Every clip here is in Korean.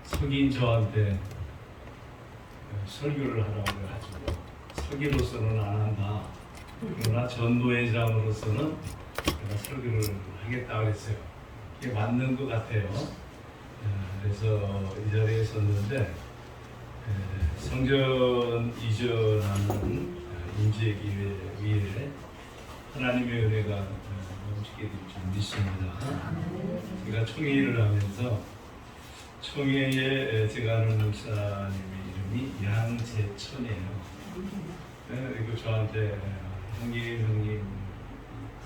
석인 저한테 설교를 하라고 해가지고 서기로서는 안 한다. 그러나 전도회장으로서는 내가 설교를 하겠다 그랬어요. 이게 맞는 것 같아요. 그래서 이 자리에 섰는데 성전 이전하는 임재기회 위에 하나님의 은혜가 넘치게 될 줄 믿습니다. 제가 총회를 하면서 총회에 제가 아는 목사님의 이름이 양재천이에요. 그리고 저한테 형님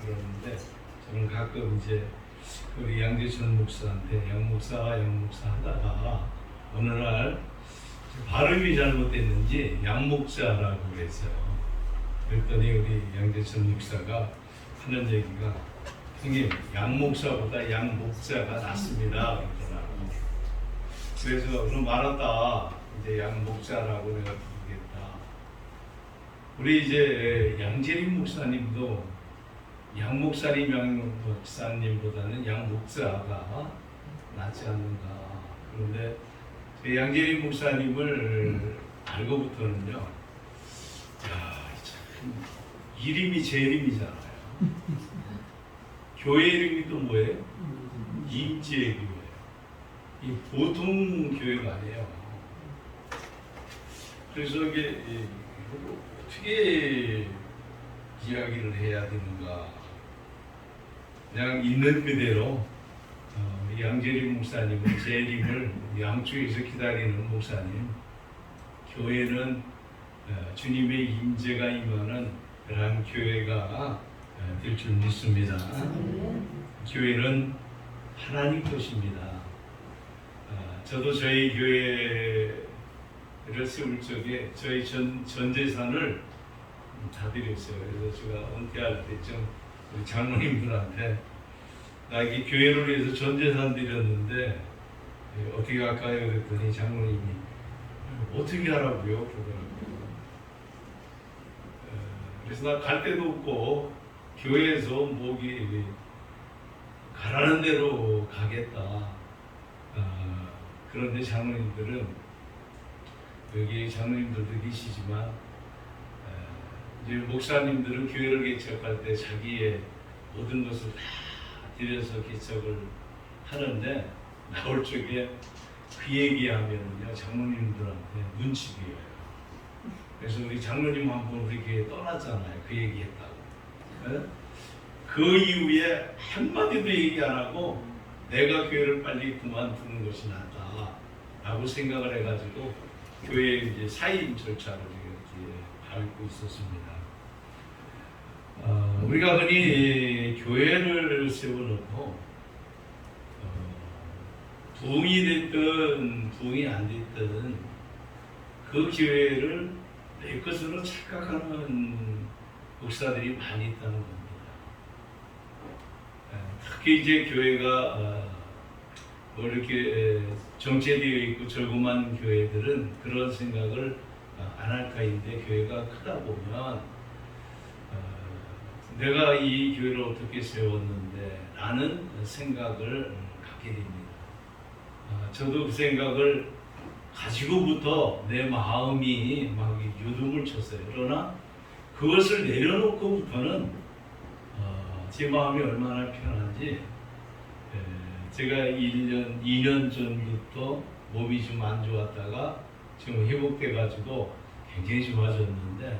그러는데 저는 가끔 이제 우리 양재천 목사한테 양 목사 하다가 어느 날 발음이 잘못됐는지 양 목사라고 그랬어요. 그랬더니 우리 양재천 목사가 하는 얘기가 형님 양 목사보다 양 목자가 낫습니다 그러더라고. 그래서 그럼 알았다. 이제 양 목자라고 내가 부르겠다. 우리 이제 양재림 목사님도 양 목사님보다는 양 목자가 낫지 않는가. 그런데 양재림 목사님을 알고부터는요. 야, 참 이름이 제 이름이잖아요. 교회 이름이 또 뭐예요? 임재교회. 이 보통 교회가 아니에요. 그래서 이게 어떻게 이야기를 해야 되는가? 그냥 있는 그대로 양재림 목사님은 재림을 양쪽에서 기다리는 목사님. 교회는 주님의 임재가 임하는 그러한 교회가 될 줄 믿습니다. 교회는 하나님 것입니다. 저도 저희 교회를 세울 적에 저희 전 재산을 다 드렸어요. 그래서 제가 은퇴할 때쯤 우리 장로님들한테 나 이게 교회를 위해서 전 재산 드렸는데 어떻게 할까요? 그랬더니 장로님이 어떻게 하라고요? 그러더라고요. 그래서 나 갈 데도 없고 교회에서 목이 가라는 대로 가겠다. 그런데 장로님들은 여기 장로님들도 계시지만 이제 목사님들은 교회를 개척할 때 자기의 모든 것을 다 들여서 개척을 하는데 나올 적에 그 얘기하면은요 장로님들한테 눈치 보여요. 그래서 우리 장로님 한 번 우리 교회 떠났잖아요. 그 얘기했다고. 그 이후에 한마디도 얘기 안 하고 내가 교회를 빨리 그만두는 것이 낫다라고 생각을 해가지고 교회 이제 사임 절차를 이렇게 밟고 있었습니다. 우리가 흔히 교회를 세워놓고 부흥이 됐든 부흥이 안 됐든 그 교회를 내 것으로 착각하는 목사들이 많이 있다는 겁니다. 특히 이제 교회가 뭐 이렇게 정체되어 있고 조그만 교회들은 그런 생각을 안 할 까인데 교회가 크다 보면 내가 이 교회를 어떻게 세웠는데 라는 생각을 갖게 됩니다. 저도 그 생각을 가지고부터 내 마음이 막 요동을 쳤어요. 그러나 그것을 내려놓고부터는 제 마음이 얼마나 편한지 제가 2년 전부터 몸이 좀 안 좋았다가 지금 회복돼 가지고 굉장히 좋아졌는데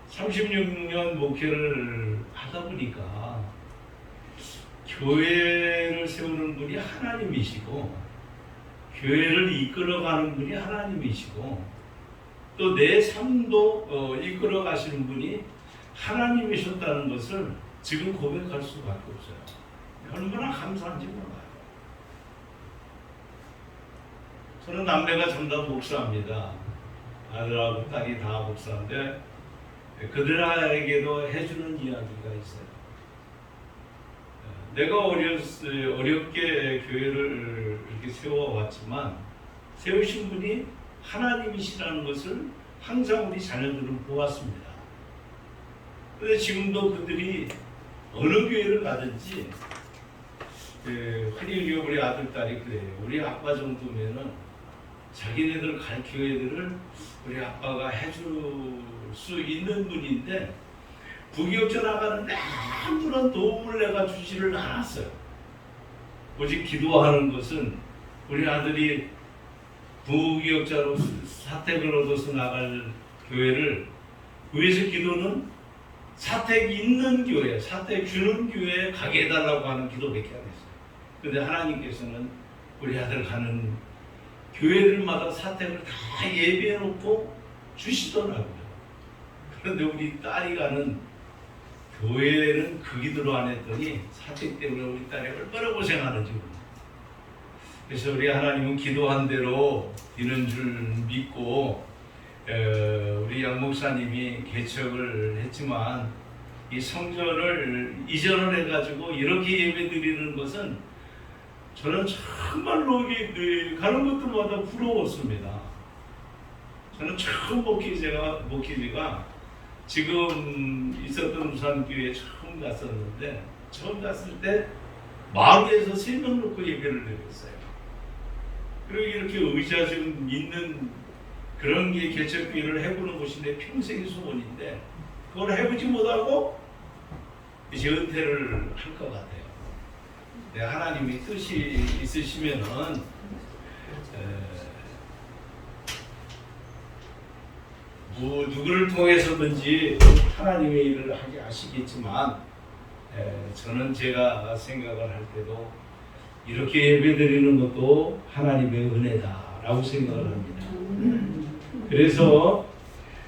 36년 목회를 하다 보니까 교회를 세우는 분이 하나님이시고 교회를 이끌어가는 분이 하나님이시고 또 내 삶도 이끌어 가시는 분이 하나님이셨다는 것을 지금 고백할 수밖에 없어요. 얼마나 감사한지 몰라요. 저는 남매가 전부 다 목사입니다. 아들하고 딸이 다 목사인데 그들에게도 해주는 이야기가 있어요. 내가 어렵게 교회를 이렇게 세워왔지만 세우신 분이 하나님이시라는 것을 항상 우리 자녀들은 보았습니다. 그런데 지금도 그들이 어느 교회를 가든지 흔히 우리 아들 딸이 그래요. 우리 아빠 정도면은 자기네들 갈 교회들을 우리 아빠가 해줄 수 있는 분인데 부교육자 나가는데 아무런 도움을 내가 주지를 않았어요. 오직 기도하는 것은 우리 아들이 부교육자로 사택을 얻어서 나갈 교회를 위해서 기도는 사택 있는 교회, 사택 주는 교회에 가게 해달라고 하는 기도밖에 안 했어요. 그런데 하나님께서는 우리 아들 가는 교회들마다 사택을 다 예비해 놓고 주시더라고요. 그런데 우리 딸이 가는 교회는 그 기도로 안 했더니 사택 때문에 우리 딸이 얼마나 고생하는지 몰라요. 그래서 우리 하나님은 기도한 대로 되는 줄 믿고 우리 양 목사님이 개척을 했지만 이 성전을 이전을 해가지고 이렇게 예배드리는 것은 저는 정말로 가는 것들마다 부러웠습니다. 저는 처음 목회지가 지금 있었던 우산교회에 처음 갔었는데 처음 갔을 때 마루에서 3명 놓고 예배를 드렸어요. 그리고 이렇게 의자 좀 있는 그런 게 개척교회를 해보는 곳인데 평생의 소원인데 그걸 해보지 못하고 이제 은퇴를 할 것 같아요. 하나님이 뜻이 있으시면은 뭐 누구를 통해서든지 하나님의 일을 하게 하시겠지만 저는 제가 생각을 할 때도 이렇게 예배드리는 것도 하나님의 은혜다라고 생각을 합니다. 그래서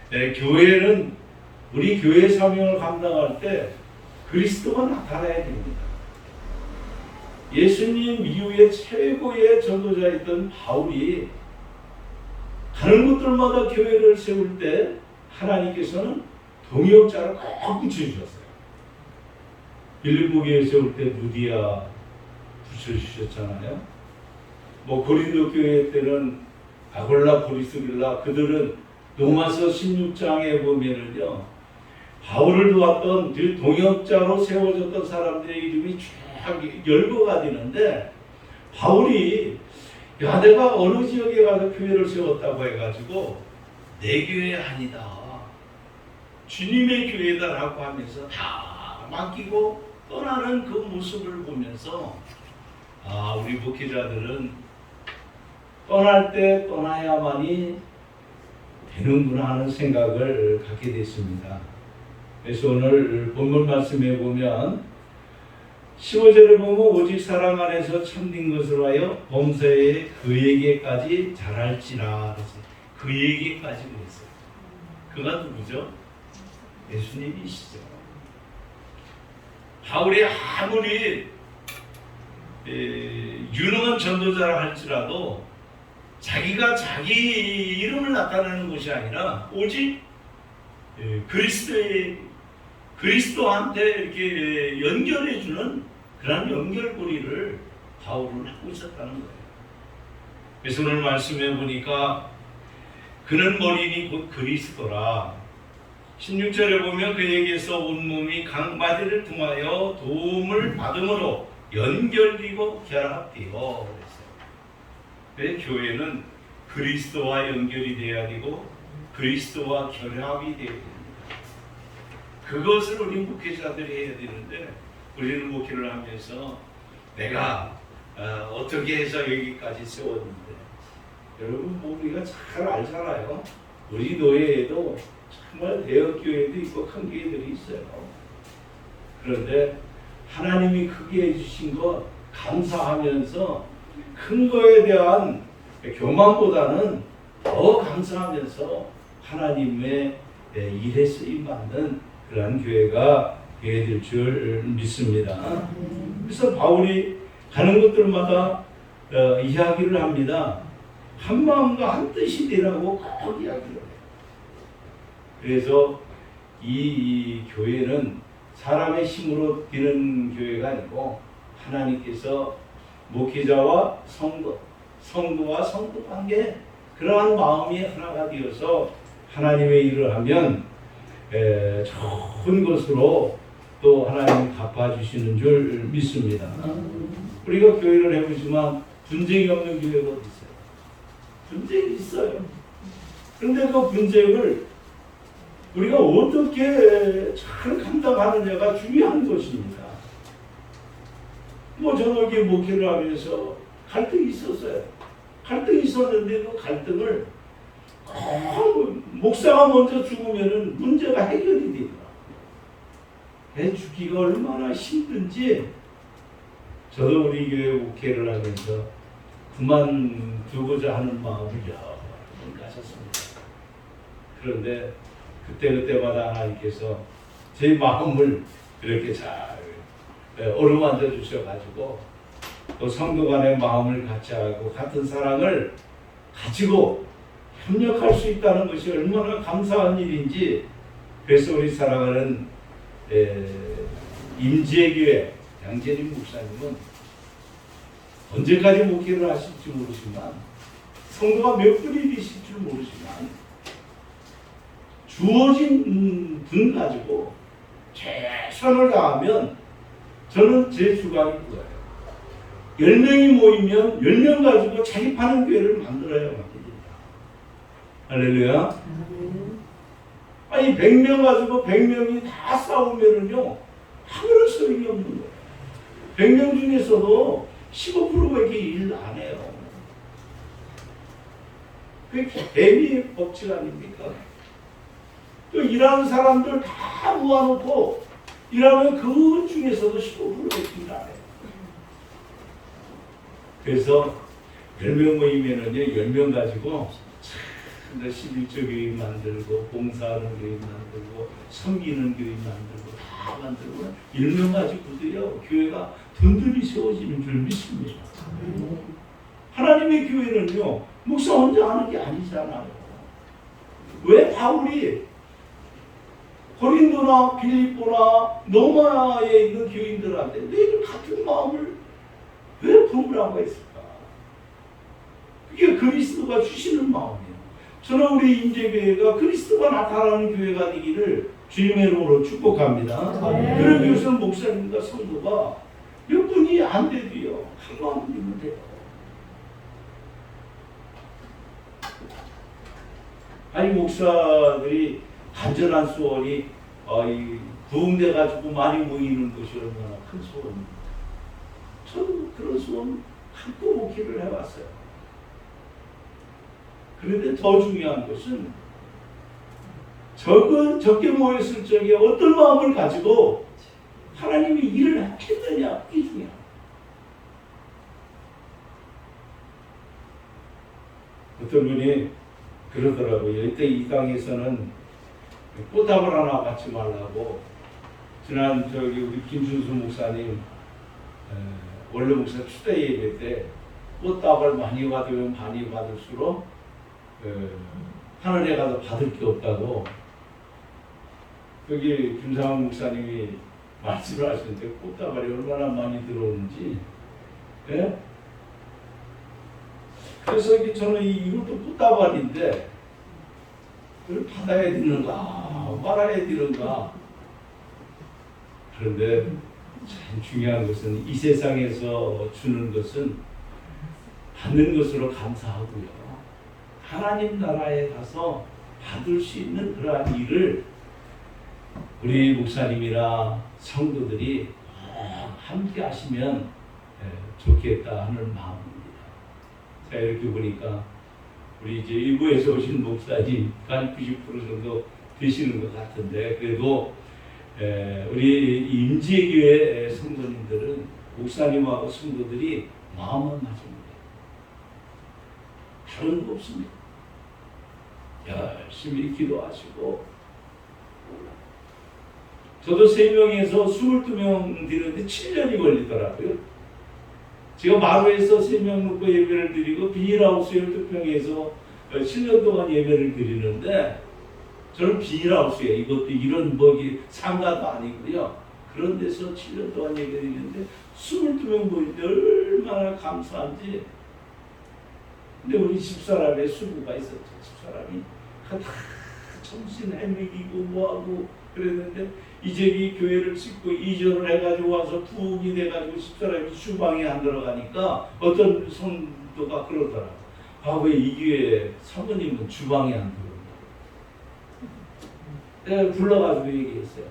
교회는 우리 교회 사명을 감당할 때 그리스도가 나타나야 됩니다. 예수님 이후에 최고의 전도자였던 바울이 가는 곳들마다 교회를 세울 때 하나님께서는 동역자를 꼭 붙여주셨어요. 빌립보 교회 세울 때 누디아 붙여주셨잖아요. 뭐 고린도 교회 때는 아골라, 브리스길라 그들은 로마서 16장에 보면은요 바울을 도왔던 동역자로 세워졌던 사람들의 이름이 쫙 열거가 되는데 바울이 야 내가 어느 지역에 가서 교회를 세웠다고 해가지고 내 교회 아니다 주님의 교회다라고 하면서 다 맡기고 떠나는 그 모습을 보면서 아 우리 목회자들은 떠날 때 떠나야만이 되는구나 하는 생각을 갖게 됐습니다. 그래서 오늘 본문 말씀에 보면 15절에 보면 오직 사랑 안에서 참된 것을 하여 범사에 그에게까지 잘할지라 그랬어요. 그에게까지 그랬어요. 그가 누구죠? 예수님이시죠. 바울이 아무리 유능한 전도자라 할지라도 자기가 자기 이름을 나타내는 것이 아니라 오직 그리스도한테 이렇게 연결해주는 그런 연결고리를 바울은 하고 있었다는 거예요. 그래서 오늘 말씀해 보니까 그는 머리니 곧 그리스도라. 16절에 보면 그에게서 온몸이 강바디를 통하여 도움을 받음으로 연결되고 결합되어 그랬어요. 교회는 그리스도와 연결이 되어야 되고 그리스도와 결합이 되어야 됩니다. 그것을 우리 목회자들이 해야 되는데 우리는 목회를 하면서 내가 어떻게 해서 여기까지 세웠는데 여러분 뭐 우리가 잘 알잖아요. 우리 노예에도 정말 대형교회도 있고 큰 교회들이 있어요. 그런데 하나님이 크게 해주신 것 감사하면서 큰 거에 대한 교만보다는 더 감사하면서 하나님의 일에 쓰임받는 그러한 교회가 되어야 될 줄 믿습니다. 그래서 바울이 가는 곳들마다 이야기를 합니다. 한 마음과 한 뜻이 되라고 꼭 이야기를 해요. 그래서 이 교회는 사람의 힘으로 되는 교회가 아니고 하나님께서 목회자와 성도와 성도 관계 그러한 마음이 하나가 되어서 하나님의 일을 하면 좋은 것으로 또 하나님이 갚아주시는 줄 믿습니다. 우리가 교회를 해보지만 분쟁이 없는 교회가 어디 있어요? 분쟁이 있어요. 그런데 그 분쟁을 우리가 어떻게 잘 감당하느냐가 중요한 것입니다. 뭐 저는 여기 목회를 하면서 갈등이 있었어요. 갈등이 있었는데 그 갈등을 목사가 먼저 죽으면은 문제가 해결이 되더라. 애 죽기가 얼마나 힘든지 저도 우리 교회 목회를 하면서 그만두고자 하는 마음을 여러 번 가졌습니다. 그런데 그때마다 하나님께서 제 마음을 이렇게 잘 어루만져 주셔가지고 또 성도 간의 마음을 같이 하고 같은 사랑을 가지고 협력할 수 있다는 것이 얼마나 감사한 일인지. 그래서 우리 사랑하는 임재교회 양재림 목사님은 언제까지 목회를 하실지 모르지만 성도가 몇 분이 되실 줄 모르지만 주어진 분 가지고 최선을 다하면 저는 제 주관이 그거예요. 10명이 모이면 10명 가지고 자기 파는 교회를 만들어야 됩니다. 할렐루야. 아니 100명 가지고 100명이 다 싸우면은요 아무런 소용이 없는 거예요. 100명 중에서도 15%밖에 일 안 해요. 그게 개미의 법칙 아닙니까? 또 일하는 사람들 다 모아놓고 일하면 그 중에서도 15%밖에 일 안 해요. 그래서 10명 모이면은요 10명 가지고 11조 교회 만들고 봉사하는 교회 만들고 섬기는 교회 만들고 다 만들고 1명 가지고도요 교회가 든든히 세워지는 줄 믿습니다. 하나님의 교회는요 목사 혼자 하는 게 아니잖아요. 왜 바울이 고린도나 빌립보나 로마에 있는 교인들한테 너희들 같은 마음을 왜 품으라고 했을까? 그게 그리스도가 주시는 마음이에요. 저는 우리 임재교회가 그리스도가 나타나는 교회가 되기를 주님의 이름으로 축복합니다. 네. 그러기 위해서는 목사님과 성도가 몇 분이 안 돼도요 한 마음이면 돼요. 아니 목사들이 간절한 소원이 부흥돼 가지고 많이 모이는 것이 얼마나 큰 소원입니다. 저도 그런 소원 갖고 목회를 해왔어요. 그런데 더 중요한 것은 적게 모였을 적에 어떤 마음을 가지고 하나님이 일을 했느냐, 이게 중요합니다. 어떤 분이 그러더라고요. 이때 이 땅에서는 꽃다발 하나 받지 말라고. 지난 우리 김준수 목사님 원래 목사 추대 예배 때 꽃다발 많이 받으면 많이 받을수록 하늘에 가서 받을 게 없다고 여기 김상훈 목사님이 말씀을 하시는데 꽃다발이 얼마나 많이 들어오는지. 예? 그래서 저는 이것도 꽃다발인데 그걸 받아야 되는가 말아야 되는가. 그런데 참 중요한 것은 이 세상에서 주는 것은 받는 것으로 감사하고요. 하나님 나라에 가서 받을 수 있는 그러한 일을 우리 목사님이나 성도들이 함께 하시면 좋겠다 하는 마음입니다. 자, 이렇게 보니까 우리 이제 일부에서 오신 목사님 한 90% 정도 되시는 것 같은데, 그래도 우리 임재교회 성도님들은 목사님하고 성도들이 마음은 맞습니다. 다른 거 없습니다. 열심히 기도하시고, 저도 3명에서 22명 드리는데 7년이 걸리더라고요. 제가 마루에서 3명 놓고 예배를 드리고 비닐하우스 12평에서 7년 동안 예배를 드리는데, 저는 비닐하우스에 이것도 이런 상가도 아니고요. 그런 데서 7년 동안 예배 드리는데 22명 보이는데 얼마나 감사한지. 근데 우리 집사람의 수고가 있었죠. 집사람이 다 정신 헤매기고 뭐하고 그랬는데 이제 이 교회를 짓고 이전을 해가지고 와서 부흥이 돼가지고 집사람이 주방에 안 들어가니까 어떤 성도가 그러더라. 아, 왜 이 교회 사모님은 주방에 안 들어온다. 내가 불러가지고 얘기했어요.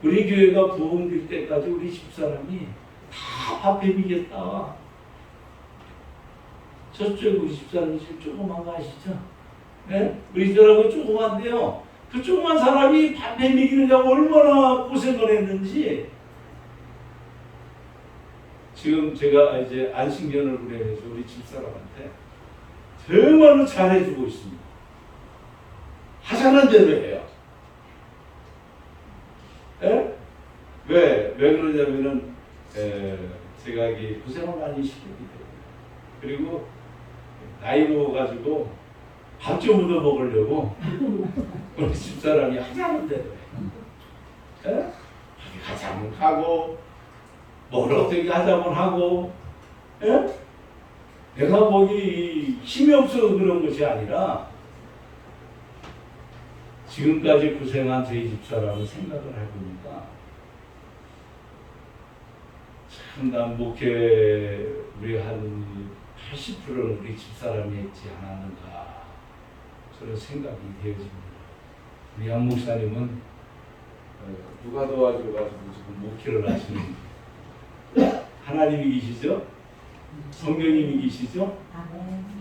우리 교회가 부흥될 때까지 우리 집사람이 다 밥해 미겠다. 저쪽 우리 집사람이 지금 조그만 거 아시죠? 네? 우리 집사람은 조그만데요. 그 조그만 사람이 밥해 미기느냐고 얼마나 고생을 했는지. 지금 제가 이제 안식년을 보내면서 우리 집사람한테 정말로 잘해주고 있습니다. 하자는 대로 해요. 예? 왜 그러냐면은 제가 이게 고생을 많이 시켰기 때문에. 그리고 나이 먹어가지고 밥 좀 얻어 먹으려고 우리 집사람이 하자는 대로 해. 예? 하자면 하고 뭘 어떻게 하자면 하고. 예? 내가 뭐이 힘이 없어서 그런 것이 아니라 지금까지 고생한 저희 집사람을 생각을 해보니까 참 난 목회 우리 한 80%는 우리 집사람이 했지 않았는가 저는 생각이 되어집니다. 우리 양 목사님은 누가 도와줘가지고 지금 목회를 하시는 하나님이 계시죠? 성령님이 계시죠?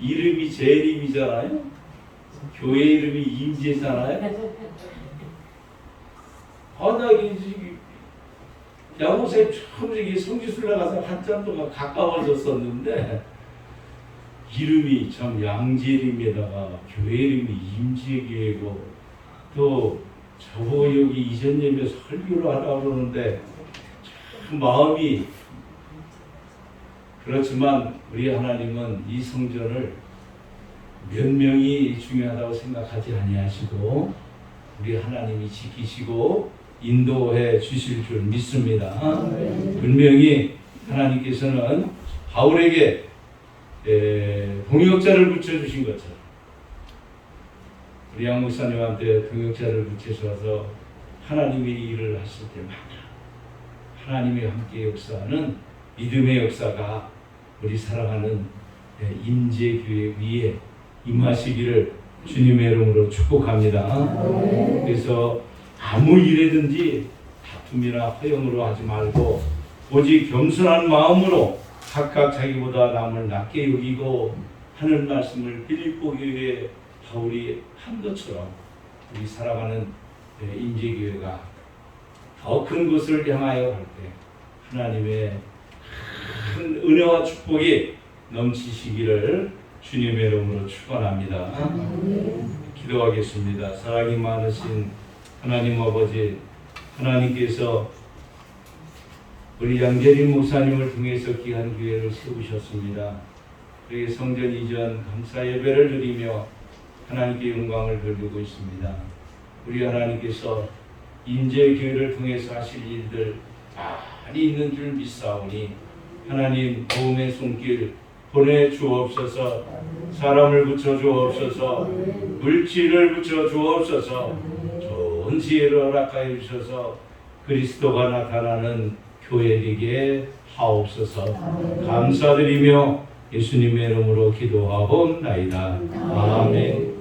이름이 제 이름이잖아요. 교회 이름이 임재잖아요. 나 양호사님 처음 성지순례 가서 한참 동안 가까워졌었는데 이름이 참 양재림에다가 교회 이름이 임재교회고 또 저보고 여기 이전 예배 설교를 하라고 그러는데 참 마음이 그렇지만 우리 하나님은 이 성전을 몇 명이 중요하다고 생각하지 아니하시고 우리 하나님이 지키시고 인도해 주실 줄 믿습니다. 분명히 하나님께서는 바울에게 동역자를 붙여주신 것처럼 우리 양 목사님한테 동역자를 붙여주셔서 하나님의 일을 하실 때마다 하나님이 함께 역사하는 믿음의 역사가 우리 사랑하는 임재교회 위에 임하시기를 주님의 이름으로 축복합니다. 그래서 아무 일에든지 다툼이나 허영으로 하지 말고 오직 겸손한 마음으로 각각 자기보다 남을 낮게 여기고 하는 말씀을 빌립보 교회에 바울이 한 것처럼 우리 살아가는 임재교회가 더 큰 것을 향하여 갈 때 하나님의 큰 은혜와 축복이 넘치시기를 주님의 이름으로 축원합니다. 기도하겠습니다. 사랑이 많으신 하나님 아버지, 하나님께서 우리 양재림 목사님을 통해서 귀한 교회를 세우셨습니다. 우리 성전 이전 감사 예배를 드리며 하나님께 영광을 돌리고 있습니다. 우리 하나님께서 임재교회를 통해서 하실 일들 많이 있는 줄 믿사오니 하나님 도움의 손길 보내주옵소서. 사람을 붙여주옵소서. 물질을 붙여주옵소서. 좋은 지혜를 허락하여 주셔서 그리스도가 나타나는 교회 되게 하옵소서. 감사드리며 예수님의 이름으로 기도하옵나이다. 아멘.